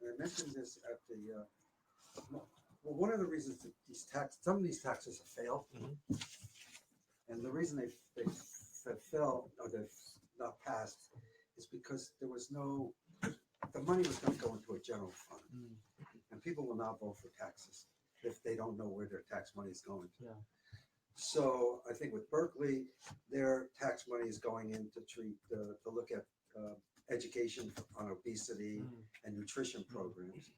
and I mentioned this at the, well, one of the reasons that some of these taxes have failed, and the reason they've failed or they've not passed is because there was the money was going to go into a general fund, and people will not vote for taxes if they don't know where their tax money is going to. Yeah. So I think with Berkeley, their tax money is going in to look at education on obesity and nutrition programs.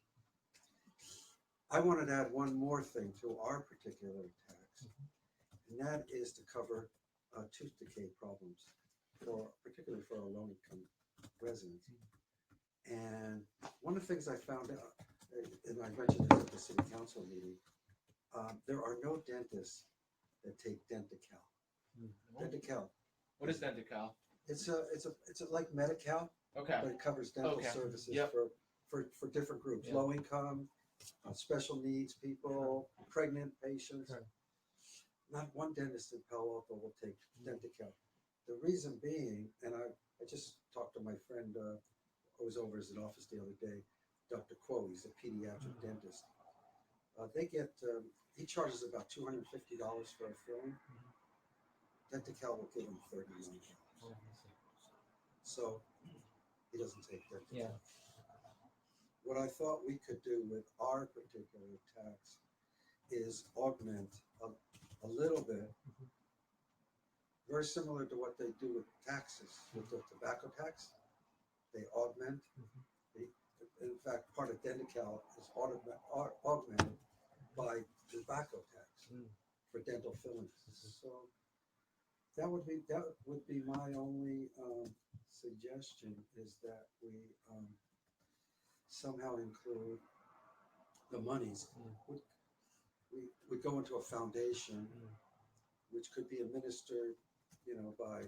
I wanted to add one more thing to our particular tax, and that is to cover tooth decay problems, particularly for our low-income residents. And one of the things I found out, and I mentioned this at the city council meeting, there are no dentists that take Denti-Cal. Denti-Cal. What is Tanaka? It's like Medi-Cal, Okay. but it covers dental services for different groups, low income, special needs people, pregnant patients. Right. Not one dentist in Palo Alto will take Denti-Cal. The reason being, and I just talked to my friend who was over at his office the other day, Dr. Quo, he's a pediatric dentist. He charges about $250 for a filling. Denti-Cal will give him $39. So he doesn't take Denti-Cal. Yeah. What I thought we could do with our particular tax is augment a little bit, very similar to what they do with taxes, with the tobacco tax. They augment. In fact, part of Denti-Cal is augmented by tobacco tax for dental fillings. So that would be my only suggestion, is that we somehow include the monies. We go into a foundation which could be administered, by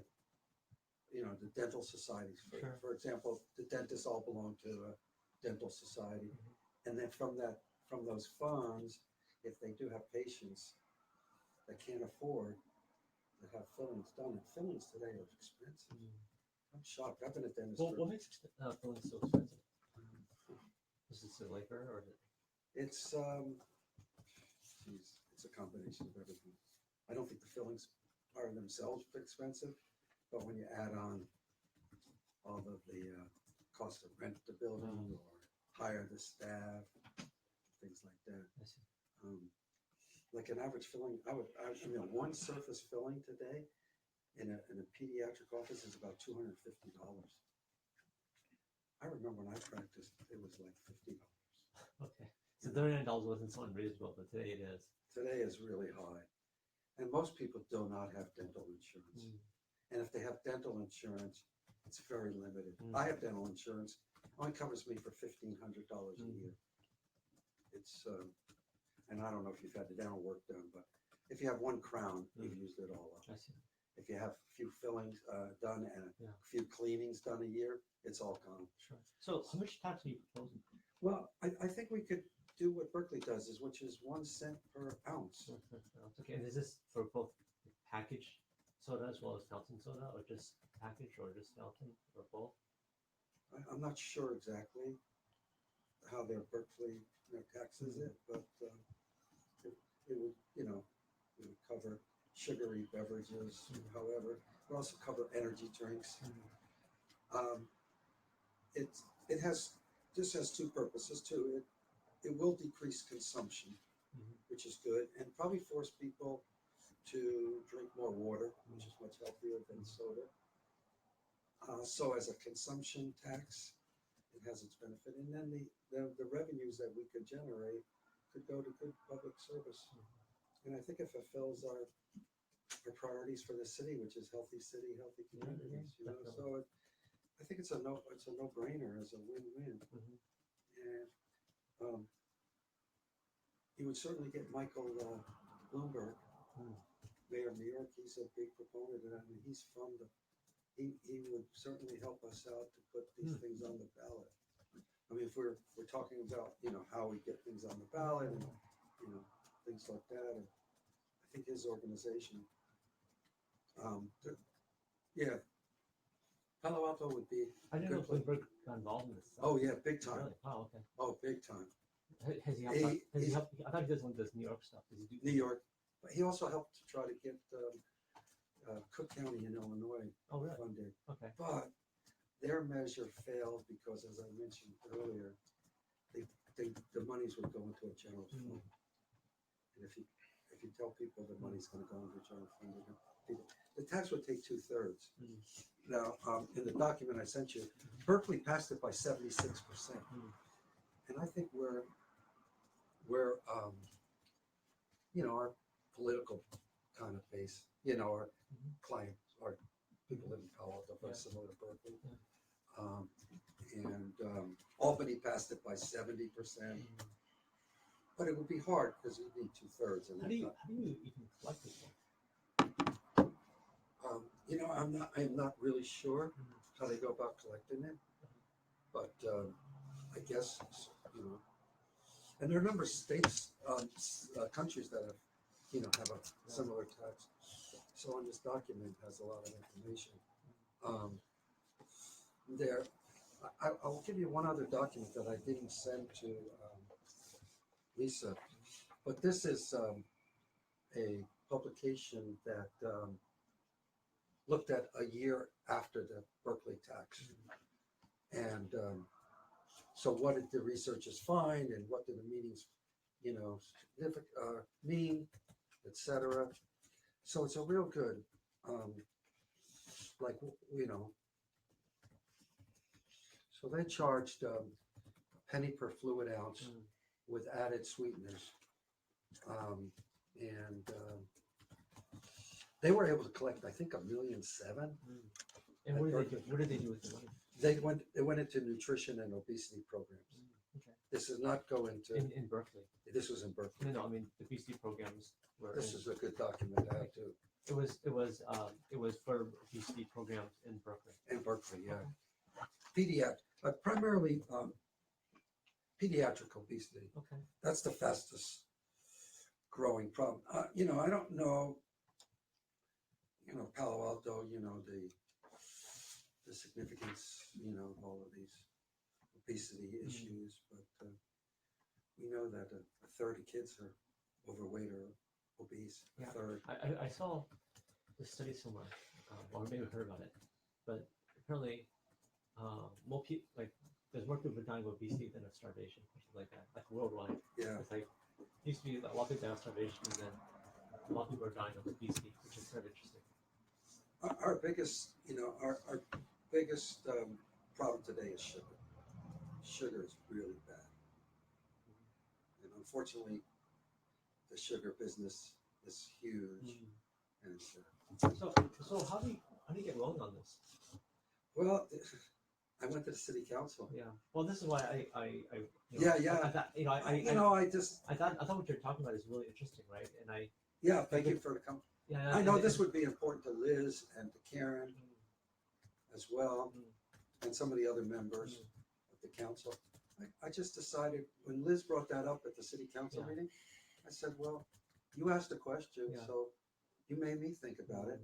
the dental societies. For example, the dentists all belong to a dental society, and then from those funds, if they do have patients that can't afford to have fillings done, and fillings today are expensive. I'm shocked. I've been a dentist. Well, what makes fillings so expensive? Is it the labor or it's it's a combination of everything. I don't think the fillings are themselves expensive, but when you add on all of the cost of rent the building or hire the staff, things like that. Like an average filling, one surface filling today in a pediatric office is about $250. I remember when I practiced, it was like $50. Okay. So $39 wasn't so unreasonable, but today it is. Today is really high. And most people do not have dental insurance. And if they have dental insurance, it's very limited. I have dental insurance. It only covers me for $1,500 a year. It's, and I don't know if you've had the dental work done, but if you have one crown, you've used it all up. I see. If you have a few fillings done and a few cleanings done a year, it's all gone. Sure. So how much tax are you proposing? Well, I think we could do what Berkeley does, which is 1 cent per ounce. Okay, and is this for both packaged soda as well as fountain soda, or just packaged, or just fountain, or both? I'm not sure exactly how their Berkeley taxes it, but it would, it would cover sugary beverages. However, it would also cover energy drinks. This has two purposes too. It will decrease consumption, which is good, and probably force people to drink more water, which is much healthier than soda. So as a consumption tax, it has its benefit, and then the revenues that we could generate could go to good public service. And I think it fulfills our priorities for the city, which is healthy city, healthy communities. So I think it's a no-brainer, as a win-win. And you would certainly get Michael Bloomberg, mayor of New York. He's a big proponent of that, and he's from he would certainly help us out to put these things on the ballot. I mean, if we're talking about how we get things on the ballot and things like that, and I think his organization, Palo Alto would be. I didn't know Good place. Bloomberg got involved in this stuff. Oh yeah, big time. Really? Wow. Okay. Oh, big time. Has he helped? Has he helped? I thought he does one of this New York stuff. Does he do New York, but he also helped to try to get Cook County in Illinois Oh, really? funded. Okay. But their measure failed because, as I mentioned earlier, the monies would go into a general fund. And if you tell people the money's going to go into a general fund, the tax would take 2/3. Now, in the document I sent you, Berkeley passed it by 76%, and I think we're our political kind of base, our clients, our people live in Palo Alto, very similar to Berkeley. And Albany passed it by 70%, but it would be hard because you need 2/3. And how do you even collect this one? I'm not really sure how they go about collecting it, but I guess and there are a number of states, countries that have a similar tax. So on this document has a lot of information. I'll give you one other document that I didn't send to Lisa, but this is a publication that looked at a year after the Berkeley tax, and so what did the researchers find, and what did the meetings, mean, etc. So it's a real good, So they charged a penny per fluid ounce with added sweeteners, and they were able to collect, I think, $1.7 million. And what did they do with the money? They went into nutrition and obesity programs. Okay. This does not go into. In Berkeley. This was in Berkeley. No, I mean the obesity programs were. This is a good document I have too. It was for obesity programs in Berkeley. In Berkeley, yeah. Primarily pediatric obesity. Okay. That's the fastest growing problem. I don't know. Palo Alto. The significance. Of all of these obesity issues, but we know that a third of kids are overweight or obese. A third. I saw this study somewhere, or maybe heard about it, but apparently, more people there's more people dying of obesity than of starvation, or something like that, like worldwide. Yeah. It's like used to be a lot of people die of starvation, and then a lot of people are dying of obesity, which is sort of interesting. Our biggest, our biggest problem today is sugar. Sugar is really bad, and unfortunately, the sugar business is huge. And so how do you get rolling on this? well, I went to the city council. Yeah. Well, this is why I Yeah. I thought, I thought what you're talking about is really interesting, right? And thank you for the comment. Yeah. I know this would be important to Liz and to Karen as well, and some of the other members of the council. I just decided when Liz brought that up at the city council meeting, I said, well, you asked a question, so you made me think about it.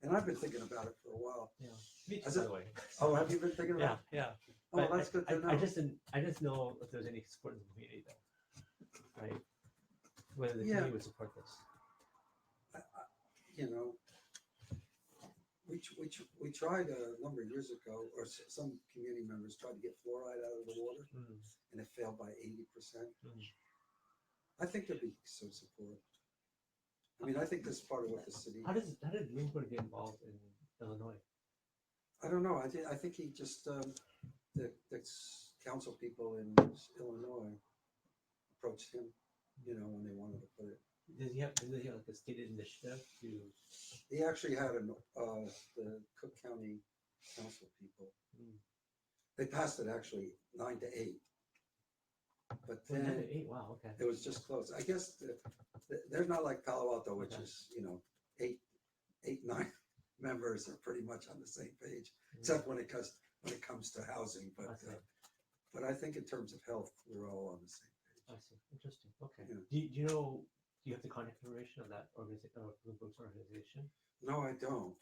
And I've been thinking about it for a while. Yeah. Me too, by the way. Oh, have you been thinking about it? Yeah. Oh, that's good to know. I just didn't know if there's any support in the community though, right? Whether the community would support this. We tried a number of years ago, or some community members tried to get fluoride out of the water, and it failed by 80%. I think there'd be some support. I mean, I think this is part of what the city. How did Bloomberg get involved in Illinois? I don't know. I think he just the council people in Illinois approached him, when they wanted to put it. Does he have like a stated initiative to? He actually had the Cook County council people. They passed it actually 9-8, but then 9-8. Wow. Okay. it was just close. I guess they're not like Palo Alto, which is 8-9 members are pretty much on the same page, except when it comes to housing. But I think in terms of health, we're all on the same page. I see. Interesting. Okay. Yeah. Do you have the contact information of that Bloomberg's organization? No, I don't.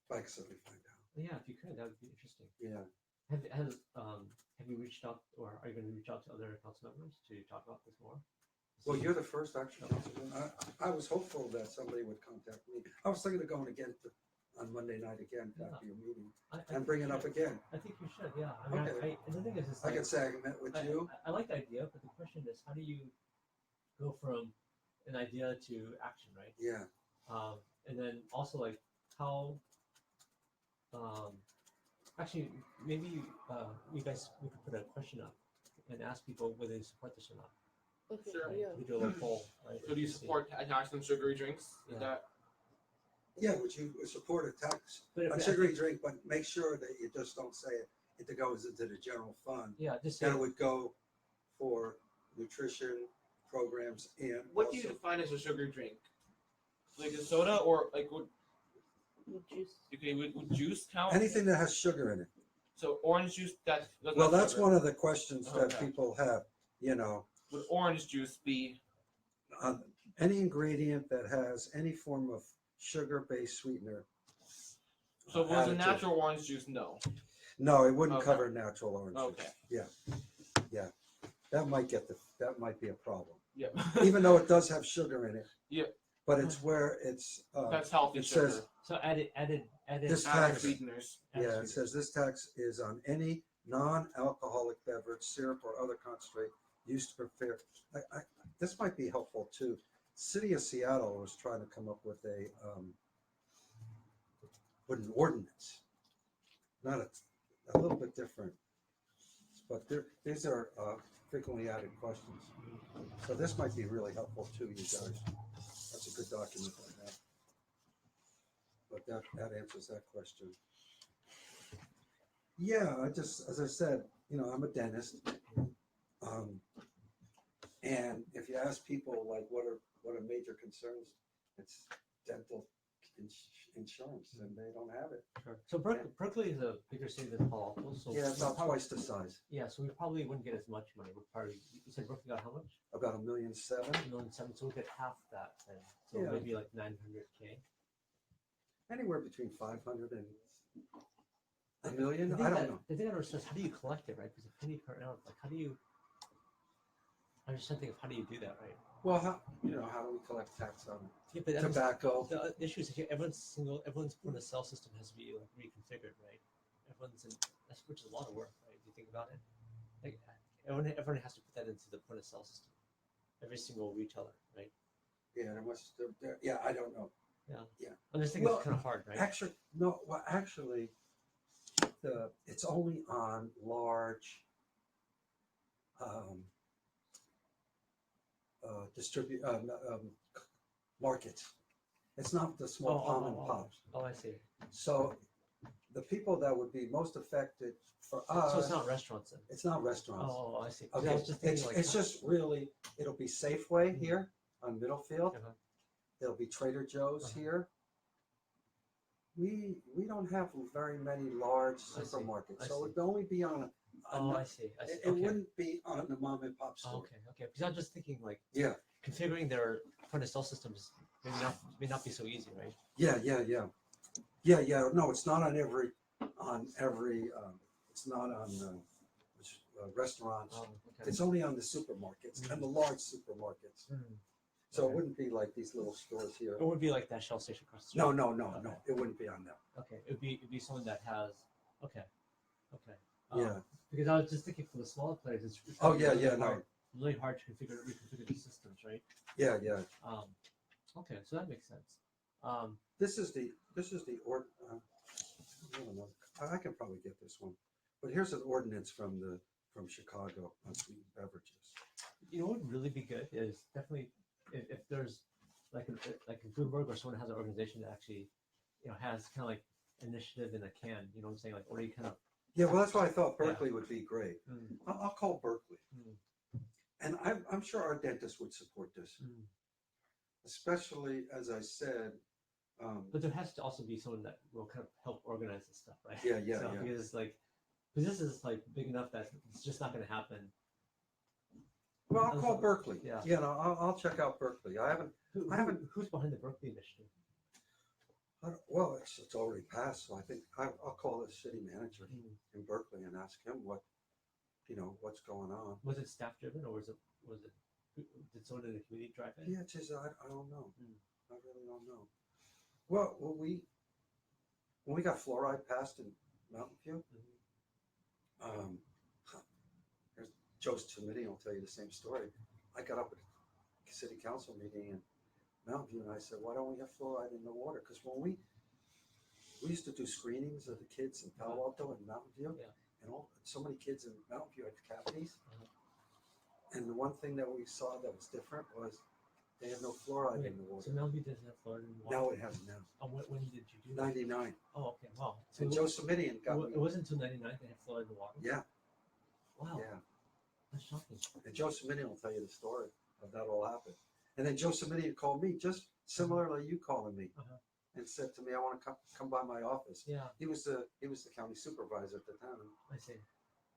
But I can certainly find out. Yeah, if you could, that would be interesting. Yeah. Have you reached out, or are you going to reach out to other council members to talk about this more? Well, you're the first actually, Councilman. I was hopeful that somebody would contact me. I was thinking of going again on Monday night again after your meeting and bring it up again. I think you should. Yeah. I mean, Okay. and the thing is, I could say I met with you. I like the idea, but the question is, how do you go from an idea to action, right? Yeah. And then also like how, actually maybe we could put a question up and ask people whether they support this or not. Okay, Sure. Right? yeah. We do a little poll, right? So do you support tax on sugary drinks? Is Yeah. that Yeah, would you support a tax But on I sugary think- drink, but make sure that you just don't say it goes into the general fund. Yeah, just say That would go for nutrition programs and what do you also, define as a sugary drink? Like a soda or like would Juice. okay would juice count? anything that has sugar in it. So orange juice that's Well, not that's sugar. one of the questions that Okay. people have, you know, Would orange juice be any ingredient that has any form of sugar-based sweetener. so was a additive. natural orange juice no. No, it wouldn't Okay. cover natural orange Okay. juice. Yeah. That might be a problem. Yeah. Even though it does have sugar in it. Yeah. But it's where it's, That's healthy it sugar. says- so added This Added tax- sweeteners. yeah, it says this tax is on any non-alcoholic beverage, syrup, or other concentrate used to prepare. This might be helpful too. City of Seattle was trying to come up with an ordinance. Not a little bit different, but these are frequently added questions. So this might be really helpful too, you guys. That's a good document to have. But that answers that question. Yeah, as I said, I'm a dentist. And if you ask people like what are major concerns, it's dental insurance, and they don't have it. Sure. So Berkeley is a bigger city than Palo Alto, so Yeah, it's we about probably- twice the size. Yeah, so we probably wouldn't get as much money. We probably, you said Berkeley got how much? About $1.7 million. $1,700,000, so we get half that then. So Yeah. maybe like 900K. Anywhere between 500 and a million. The I thing don't that- know. The thing I don't understand is how do you collect it, right? Because a penny per ounce, like how do you? I'm just trying to think of how do you do that, right? Well, how do we collect tax on Yeah, but everyone's- tobacco? the issue is here, everyone's point of sale system has to be like reconfigured, right? Which is a lot of work, right? If you think about it, like everyone has to put that into the point of sale system. Every single retailer, right? Yeah, yeah, I don't know. I'm just thinking Well, it's kind of hard, right? Actually, no. Well, actually, it's only on large markets. It's not the small mom and pops. Oh, I see. So the people that would be most affected for us. So it's not restaurants then. It's not restaurants. Oh, I see. 'Cause Okay, I was just thinking like it's just really, it'll be Safeway here on Middlefield. Uh-huh. There'll be Trader Joe's Uh-huh. here. We don't have very many large I see, supermarkets, I so see. it'd only be on I see. I see. it Okay. wouldn't be on the mom and pop Oh, store. okay. Because I'm just thinking like Yeah, configuring their point of sale systems may not be so easy, right? yeah. No, it's not on every. It's not on restaurants. Okay. It's only on the supermarkets and the large supermarkets. Hmm. So it Okay. wouldn't be like these little stores here. It would be like that Shell station across the street. No. Okay. It wouldn't be on them. Okay. It'd be someone that has. Okay. Yeah. Because I was just thinking for the smaller players, it's Oh, really yeah, hard, really hard to reconfigure the systems, right? Yeah. Okay, so that makes sense. This is the I don't know. I can probably get this one, but here's an ordinance from Chicago on sweetened beverages. You know what would really be good is definitely if there's like a Bloomberg or someone has an organization that actually has kind of like initiative in a can. You know what I'm saying? Like already kind of. Yeah, well, that's why I thought Berkeley would be great. Mm, I'll call Berkeley, mm, and I'm sure our dentist would support this, mm. especially as I said. But there has to also be someone that will kind of help organize this stuff, right? Yeah. Because this is like big enough that it's just not going to happen. Well, I'll call Berkeley. Yeah. No, I'll check out Berkeley. I haven't. Who's behind the Berkeley initiative? Well, it's already passed, so I think I'll call the city manager in Berkeley and ask him what's going on. Was it staff driven or did someone in the community drive it? Yeah, it's just, I don't know. Mm. I really don't know. Well, when we got fluoride passed in Mountain View, Mhm. there's Joe's committee will tell you the same story. I got up at a city council meeting in Mountain View and I said, why don't we have fluoride in the water? Because when we used to do screenings of the kids in Palo Alto and Mountain View, Yeah. and so many kids in Mountain View had cavities. Uh-huh. And the one thing that we saw that was different was they had no fluoride Wait, in the water. so Melby doesn't have fluoride in water? Now it has now. When did you do that? 99. Oh, okay, wow. So And Joe Simidian got me. it wasn't until 99 they had fluoride in the water? Yeah, Wow, yeah. that's shocking. And Joe Simidian will tell you the story of that all happened. And then Joe Simidian called me, just similarly you calling me, Uh-huh. and said to me, I want to come by my office. Yeah, He was the county supervisor at the time. I see.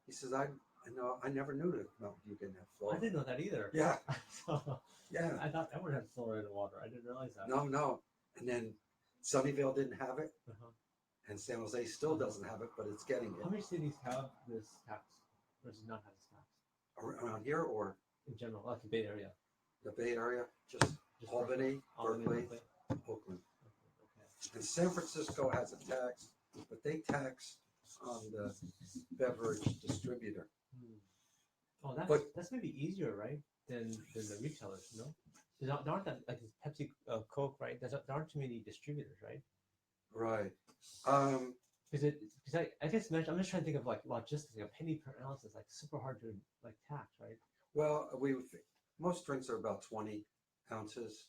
He says, I know, I never knew that Mountain View didn't have I fluoride. didn't know that either. Yeah, So, yeah. I thought everyone had fluoride in the water. I didn't realize that. No. And then Sunnyvale didn't have it, Uh-huh. and San Jose still doesn't have it, but it's getting How it. many cities have this tax versus not have this tax Around here or in general, like the Bay Area? the Bay Area, just Just Albany, Berkeley, Berkeley? Oakland. Okay. And San Francisco has a tax, but they tax on the beverage distributor. Hmm. Oh, that's maybe easier, right, than the retailers, no? There aren't that, like Pepsi, Coke, right? There aren't too many distributors, right? Right. Because I guess I'm just trying to think of like logistics. A penny per ounce is like super hard to like tax, right? Well, most drinks are about 20 ounces,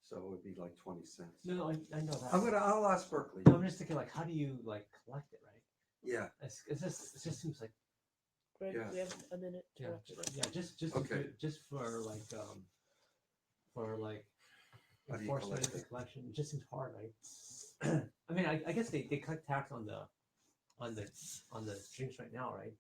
so it would be like 20 cents. No, I know that. I'll ask Berkeley. No, I'm just thinking like, how do you like collect it, right? Yeah. It just seems like Greg, Yeah. we have a minute to yeah, wrap it up. just Okay. just for like How do you enforcement collect and it? collection. It just seems hard, right? I mean, I guess they collect tax on the drinks right now, right?